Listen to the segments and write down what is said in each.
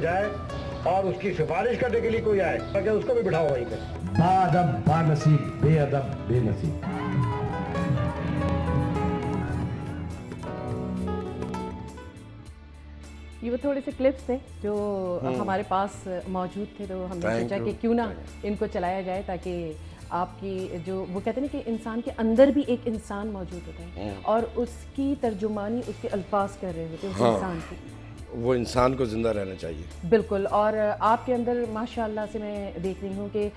جائے اور اس کی سفارش کرنے کے لیے کوئی آئے تاکہ اس کو بھی بٹھاؤ وہیں پہ. بادب با نصیب، بے ادب بے نصیب. یہ وہ تھوڑے سے کلپس تھے جو ہمارے پاس موجود تھے، تو ہم نے سوچا کہ کیوں نہ ان کو چلایا جائے تاکہ آپ کی جو وہ کہتے ہیں کہ انسان کے اندر بھی ایک انسان موجود ہوتا ہے اور اس کی ترجمانی اس کے الفاظ کر رہے ہوتے ہیں اس انسان کی. وہ انسان کو زندہ رہنا چاہیے. بالکل. اور آپ کے اندر ماشاء اللہ سے میں دیکھ رہی ہوں کہ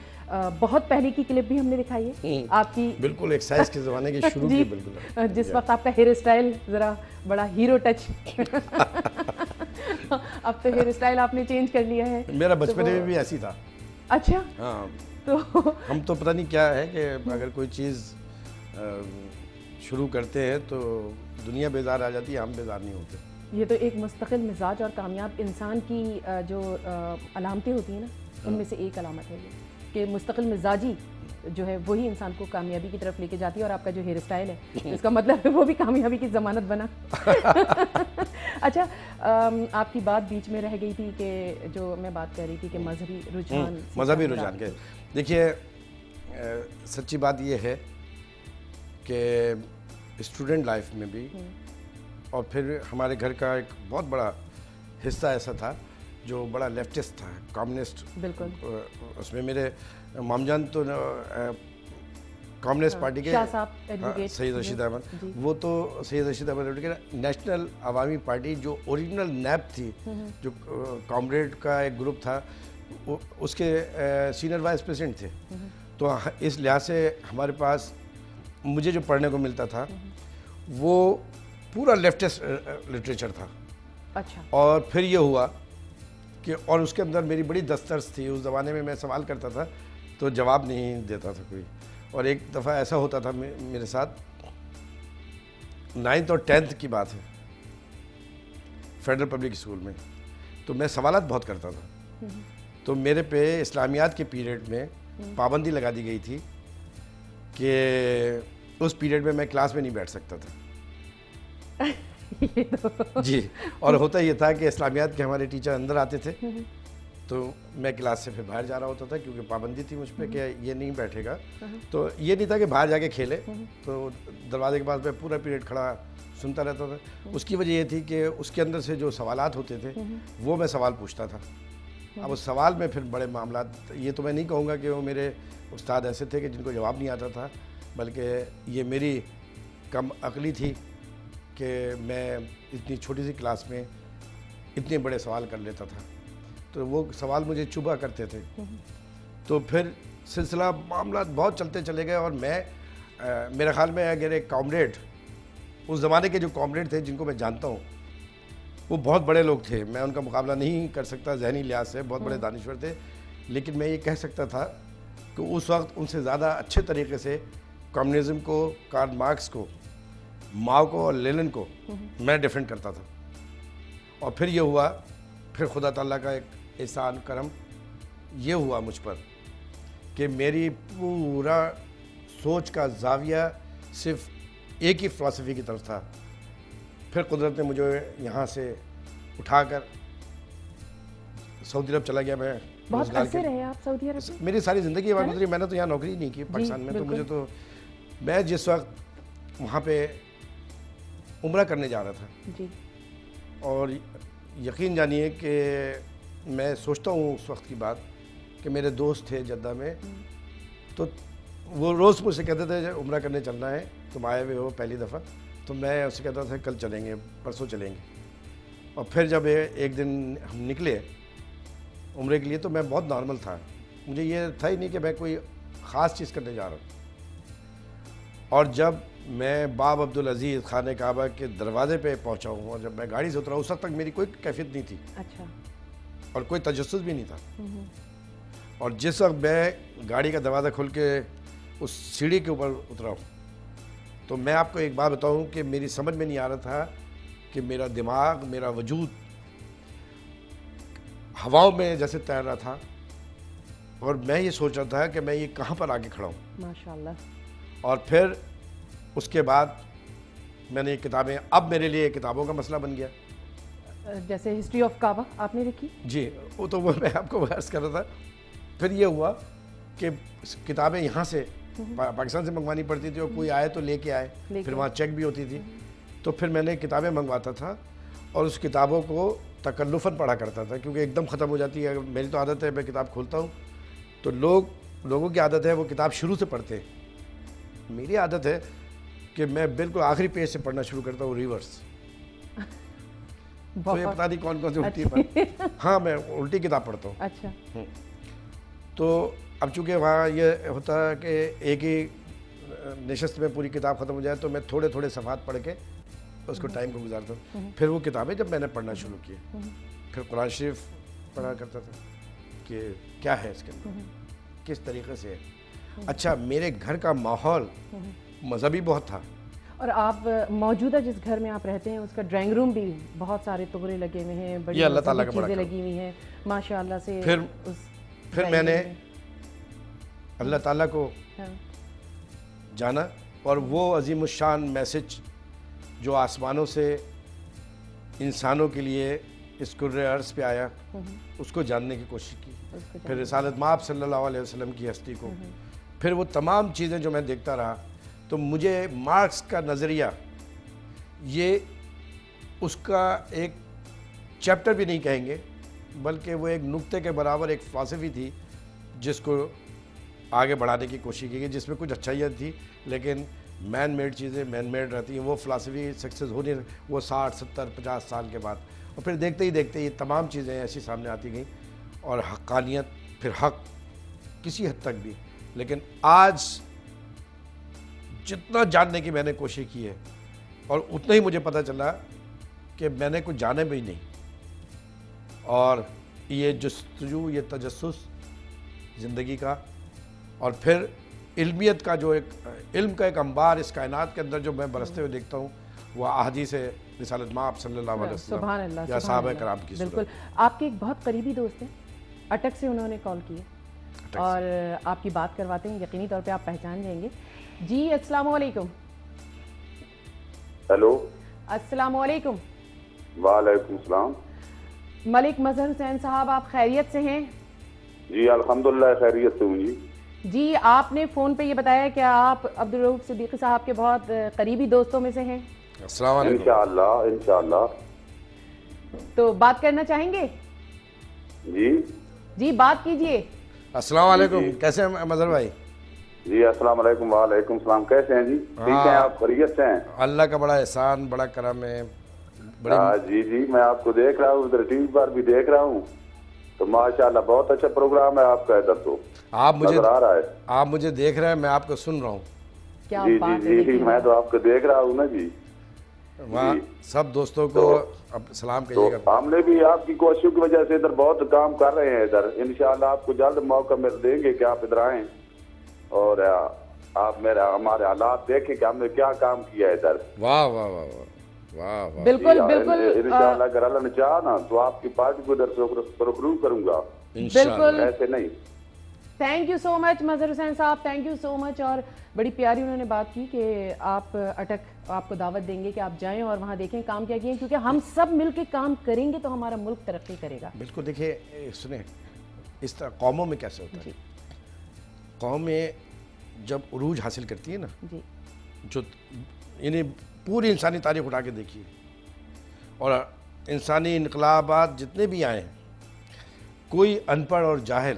بہت پہلے کی کلپ بھی ہم نے دکھائی ہے آپ کی، بالکل ایکسائز کے زمانے کی شروع کی. بالکل جس وقت آپ کا ہیئر اسٹائل ذرا بڑا ہیرو ٹچ اب تو ہیئر اسٹائل آپ نے چینج کر لیا ہے. میرا بچپن میں بھی ایسی تھا. اچھا. ہاں. تو ہم تو پتہ نہیں کیا ہے کہ اگر کوئی چیز شروع کرتے ہیں تو دنیا بیزار آ جاتی ہے، ہم بیزار نہیں ہوتے. یہ تو ایک مستقل مزاج اور کامیاب انسان کی جو علامتیں ہوتی ہیں نا، ان میں سے ایک علامت ہے یہ کہ مستقل مزاجی جو ہے وہی انسان کو کامیابی کی طرف لے کے جاتی ہے. اور آپ کا جو ہیئر اسٹائل ہے اس کا مطلب ہے وہ بھی کامیابی کی ضمانت بنا. اچھا، آپ کی بات بیچ میں رہ گئی تھی کہ جو میں بات کر رہی تھی کہ مذہبی رجحان کے دیکھیے سچی بات یہ ہے کہ اسٹوڈنٹ لائف میں بھی اور پھر ہمارے گھر کا ایک بہت بڑا حصہ ایسا تھا جو بڑا لیفٹسٹ تھا، کمیونسٹ. بالکل. اس میں میرے مام جان تو کمیونسٹ پارٹی کے سید رشید احمد، وہ تو سید رشید احمد کے نیشنل عوامی پارٹی جو اوریجنل نیب تھی، جو کامریڈ کا ایک گروپ تھا، اس کے سینئر وائس پریزیڈنٹ تھے. تو اس لحاظ سے ہمارے پاس مجھے جو پڑھنے کو ملتا تھا وہ پورا لیفٹسٹ لٹریچر تھا. اچھا. اور پھر یہ ہوا کہ اور اس کے اندر میری بڑی دسترس تھی. اس زمانے میں سوال کرتا تھا تو جواب نہیں دیتا تھا کوئی. اور ایک دفعہ ایسا ہوتا تھا میرے ساتھ، 9th اور 10th کی بات ہے، فیڈرل پبلک اسکول میں، تو میں سوالات بہت کرتا تھا. تو میرے پہ اسلامیات کے پیریڈ میں پابندی لگا دی گئی تھی کہ اس پیریڈ میں کلاس میں نہیں بیٹھ سکتا تھا. جی. اور ہوتا یہ تھا کہ اسلامیات کے ہمارے ٹیچر اندر آتے تھے تو میں کلاس سے پھر باہر جا رہا ہوتا تھا کیونکہ پابندی تھی مجھ پہ کہ یہ نہیں بیٹھے گا. تو یہ نہیں تھا کہ باہر جا کے کھیلے، تو دروازے کے پاس میں پورا پیریڈ کھڑا سنتا رہتا تھا. اس کی وجہ یہ تھی کہ اس کے اندر سے جو سوالات ہوتے تھے وہ میں سوال پوچھتا تھا. اب اس سوال میں پھر بڑے معاملات، یہ تو میں نہیں کہوں گا کہ وہ میرے استاد ایسے تھے کہ جن کو جواب نہیں آتا تھا، بلکہ یہ میری کم عقلی تھی کہ میں اتنی چھوٹی سی کلاس میں اتنے بڑے سوال کر لیتا تھا. تو وہ سوال مجھے چبھا کرتے تھے. تو پھر سلسلہ معاملات بہت چلتے چلے گئے. اور میں میرے خیال میں اگر ایک کامریڈ، اس زمانے کے جو کامریڈ تھے جن کو میں جانتا ہوں، وہ بہت بڑے لوگ تھے، میں ان کا مقابلہ نہیں کر سکتا ذہنی لحاظ سے، بہت بڑے دانشور تھے. لیکن میں یہ کہہ سکتا تھا کہ اس وقت ان سے زیادہ اچھے طریقے سے کمیونزم کو، کارل مارکس کو، ماؤ کو اور لینن کو میں ڈیفینڈ کرتا تھا. اور پھر یہ ہوا، پھر خدا تعالیٰ کا ایک احسان کرم یہ ہوا مجھ پر کہ میری پورا سوچ کا زاویہ صرف ایک ہی فلسفی کی طرف تھا. پھر قدرت نے مجھے یہاں سے اٹھا کر سعودی عرب چلا گیا. میں بہت عرصے رہے آپ سعودی عرب میں؟ میری ساری زندگی وہاں گزری. میں نے تو یہاں نوکری نہیں کی پاکستان میں. تو مجھے تو، میں جس وقت وہاں پہ عمرہ کرنے جا رہا تھا جی، اور یقین جانیے کہ میں سوچتا ہوں اس وقت کی بات کہ میرے دوست تھے جدہ میں، تو وہ روز مجھ سے کہتے تھے عمرہ کرنے چلنا ہے، تم آئے ہوئے ہو پہلی دفعہ. تو میں اس سے کہتا تھا کل چلیں گے، پرسوں چلیں گے. اور پھر جب ایک دن ہم نکلے عمرے کے لیے تو میں بہت نارمل تھا. مجھے یہ تھا ہی نہیں کہ میں کوئی خاص چیز کرنے جا رہا ہوں. اور جب میں باب عبدالعزیز خانہ کعبہ کے دروازے پہ پہنچا ہوں اور جب میں گاڑی سے اترا، اس وقت تک میری کوئی کیفیت نہیں تھی. اچھا. اور کوئی تجسس بھی نہیں تھا. اور جس وقت میں گاڑی کا دروازہ کھول کے اس سیڑھی کے اوپر اترا ہوں تو میں آپ کو ایک بات بتاؤں کہ میری سمجھ میں نہیں آ رہا تھا کہ میرا دماغ، میرا وجود ہواؤں میں جیسے تیر رہا تھا. اور میں یہ سوچ رہا تھا کہ میں یہ کہاں پر آ کے کھڑا ہوں. ماشاءاللہ. اور پھر اس کے بعد میں نے یہ کتابیں، اب میرے لیے کتابوں کا مسئلہ بن گیا जैसे हिस्ट्री ऑफ काबा आपने लिखी? जी, वो तो वो मैं आपको बहस कर रहा था। फिर ये हुआ कि किताबें यहाँ से पाकिस्तान से मंगवानी पड़ती थी और कोई आए तो लेके आए, फिर वहाँ चेक भी होती थी। तो फिर मैंने किताबें मंगवाता था और उस किताबों को तकल्लुफ़न पढ़ा करता था, क्योंकि एकदम ख़त्म हो जाती है। मेरी तो आदत है, मैं किताब खोलता हूँ तो लोगों की आदत है वो किताब शुरू से पढ़ते हैं। मेरी आदत है कि मैं बिल्कुल आखिरी पेज से पढ़ना शुरू करता हूँ, रिवर्स। तो ये पता नहीं कौन कौन सी उल्टी पर हाँ, मैं उल्टी किताब पढ़ता हूँ। अच्छा। तो अब चूँकि वहाँ ये होता है कि एक ही नशस्त में पूरी किताब ख़त्म हो जाए, तो मैं थोड़े थोड़े सफ़ात पढ़ के उसको टाइम को गुजारता हूँ। फिर वो किताबें जब मैंने पढ़ना शुरू की, फिर कुरान शरीफ पढ़ा करता था कि क्या है इसके अंदर, किस तरीके से है। अच्छा, मेरे घर का माहौल मज़हबी बहुत था। और आप मौजूदा जिस घर में आप रहते हैं उसका ड्राइंग रूम भी बहुत सारे तोहरे लगे हुए हैं, बड़ी अल्लाह ताला का बड़ा चीज़ें करम। लगी हुई हैं माशाल्लाह से। फिर ड्राइंग मैंने रूम में। अल्लाह ताला को हाँ, जाना और वो अजीमुशान मैसेज जो आसमानों से इंसानों के लिए इस कुर्रे अर्ज़ पे आया, उसको जानने की कोशिश की। उसको फिर रिसालत माब सल्लल्लाहु अलैहि वसल्लम की हस्ती को, फिर वो तमाम चीज़ें जो मैं देखता रहा, तो मुझे मार्क्स का नज़रिया ये उसका एक चैप्टर भी नहीं कहेंगे, बल्कि वो एक नुक्ते के बराबर एक फ़िलासफ़ी थी जिसको आगे बढ़ाने की कोशिश की गई, जिसमें कुछ अच्छाइयाँ थी, लेकिन मैन मेड चीज़ें मैन मेड रहती हैं। वो फ़िलासफ़ी सक्सेस हो नहीं, वो 60, 70, 50 साल के बाद, और फिर देखते ही देखते ये तमाम चीज़ें ऐसी सामने आती गई और हक़ानियत, फिर हक़ किसी हद तक भी। लेकिन आज जितना जानने की मैंने कोशिश की है, और उतना ही मुझे पता चला कि मैंने कुछ जाने भी नहीं, और ये जस्तजू, ये तजस्सुस ज़िंदगी का, और फिर इल्मियत का जो एक इल्म का एक अंबार इस कायनात के अंदर जो मैं बरसते हुए देखता हूँ, वो अहादीस रिसालत माब सल्लल्लाहु अलैहि सुभान वसल्लम अल्लाह, या सुभान साहबा अल्लाह। कराम की बिल्कुल। सूरत। आपके एक बहुत करीबी दोस्त हैं, अटक से उन्होंने कॉल की है और आपकी बात करवाते हैं, यकीनी तौर पे आप पहचान जाएंगे। जी अस्सलाम वालेकुम। हेलो। अस्सलाम वालेकुम। वालेकुम सलाम। मलिक मजहर हुसैन साहब, आप खैरियत से हैं? जी अल्हम्दुलिल्लाह खैरियत से हूँ जी। जी, आपने फ़ोन पे ये बताया कि आप अब्दुल रऊफ सिद्दीकी साहब के बहुत करीबी दोस्तों में से हैं। अस्सलाम वालेकुम। इंशाअल्लाह इंशाअल्लाह। तो बात करना चाहेंगे? जी जी, बात कीजिए। अस्सलाम वालेकुम, कैसे हैं मजहर भाई? जी अस्सलाम वालेकुम। वालेकुम सलाम। कैसे हैं जी? ठीक हैं आप? खैरियत से हैं? अल्लाह का बड़ा एहसान, बड़ा करम है। बड़ी हाँ जी जी, मैं आपको देख रहा हूँ, उधर टीवी पर भी देख रहा हूँ, तो माशाल्लाह बहुत अच्छा प्रोग्राम है आपका इधर, तो आप मुझे नजर आ रहा है। आप मुझे देख रहे हैं, मैं आपको सुन रहा हूँ। क्या जी बात जी है, जी, देखिए। मैं तो आपको देख रहा हूँ ना जी। वहाँ सब दोस्तों को अब सलाम तो कहिएगा। हमने भी आपकी कोशिशों की वजह से इधर बहुत काम कर रहे हैं इधर। इंशाल्लाह आपको जल्द मौका मिल देंगे कि आप इधर आएं और आप हमारे हालात देखें कि हमने क्या काम किया है इधर। वाह वाह वाह वाह वाह वाह। बिल्कुल बिल्कुल इंशाल्लाह अगर अल्लाह ने चाहा ना तो आपकी पार्टी को इधर सुरखरू करूंगा, बिल्कुल। ऐसे नहीं। थैंक यू सो मच मजहर हुसैन साहब, थैंक यू सो मच। और बड़ी प्यारी उन्होंने बात की कि आप अटक, आपको दावत देंगे कि आप जाएं और वहाँ देखें काम क्या किए, क्योंकि हम सब मिलके काम करेंगे तो हमारा मुल्क तरक्की करेगा। बिल्कुल। देखिए सुने, इस तरह कौमों में कैसे होता है, कौमें जब उरूज हासिल करती है ना, जी जो यानी पूरी इंसानी तारीख उठा के देखिए, और इंसानी इनकलाबात जितने भी आए हैं, कोई अनपढ़ और जाहिल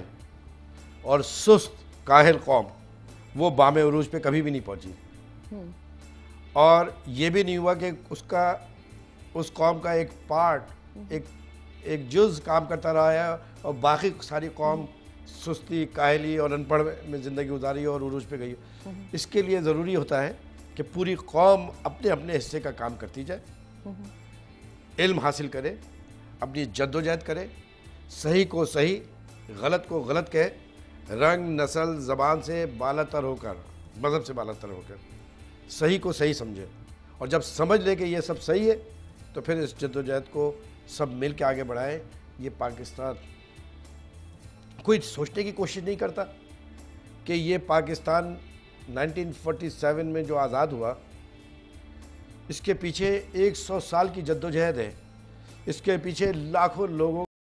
और सुस्त काहिल कौम वो बामे उरूज पे कभी भी नहीं पहुंची। और ये भी नहीं हुआ कि उस कौम का एक पार्ट, एक जुज़ काम करता रहा है और बाकी सारी कौम सुस्ती, काहली और अनपढ़ में ज़िंदगी गुजारी और उरूज पे गई। इसके लिए ज़रूरी होता है कि पूरी कौम अपने अपने हिस्से का काम करती जाए, इल्म हासिल करे, अपनी जद्दोजहद करे, सही को सही, गलत को गलत कहे, रंग, नस्ल, ज़बान से बालातर होकर, मज़हब से बालातर होकर सही को सही समझे। और जब समझ ले कि ये सब सही है, तो फिर इस जद्दोजहद को सब मिल के आगे बढ़ाएं। ये पाकिस्तान कोई सोचने की कोशिश नहीं करता कि ये पाकिस्तान 1947 में जो आज़ाद हुआ, इसके पीछे 100 साल की जद्दोजहद है। اس کے پیچھے لاکھوں لوگوں